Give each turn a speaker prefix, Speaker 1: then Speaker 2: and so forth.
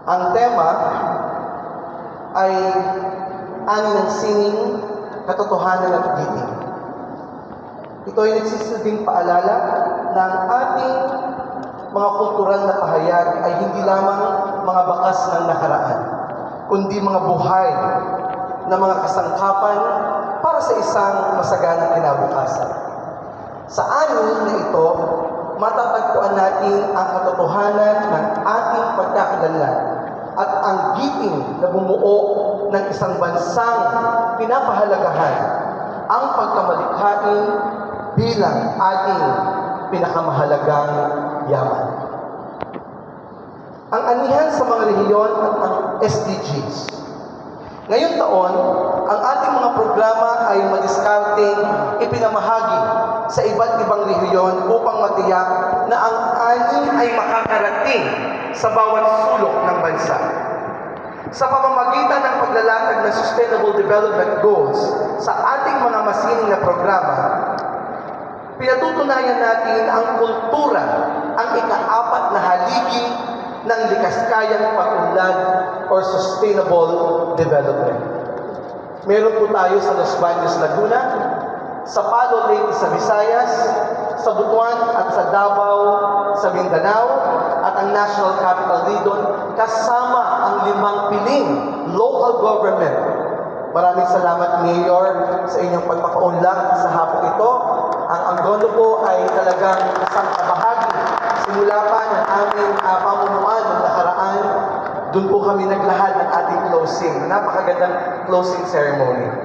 Speaker 1: Ang tema ay ani ng sining katotohanan at giting. Ito ay nagsisilbing paalala na ang ating mga kultural na pahayag ay hindi lamang mga bakas ng nakaraan, kundi mga buhay na mga kasangkapan para sa isang masaganang kinabukasan. Sa ani na ito, matatagpuan natin ang katotohanan ng ating pagkakalanlan at ang giting na bumuo ng isang bansang pinapahalagahan ang pagkamalikhain bilang ating pinakamahalagang yaman. Ang anihan sa mga rehiyon at ang SDGs. Ngayong taon, ang ating mga programa ay madiskarteng ipinamahagi sa iba't ibang rehiyon upang matiyak na ang ani ay makakarating sa bawat sulok ng bansa. Sa pamamagitan ng paglalatag ng Sustainable Development Goals sa ating mga masining na programa, pinatutunayan natin ang kultura, ang ika-4 na haligi ng likaskayang pag-unlad or sustainable development. Meron po tayo sa Los Baños, Laguna, sa Palo Lake sa Visayas, sa Butuan at sa Davao sa Mindanao, at ang National Capital Region kasama ang 5 piling local government. Maraming salamat, Mayor, sa inyong pagpakaunlak sa hapon ito. Ang Angono po ay talagang isang kabahagi. Simula pa ng aming pamunuan ng nakaraan, doon po kami naglahad ng ating closing. Napakagandang closing ceremony.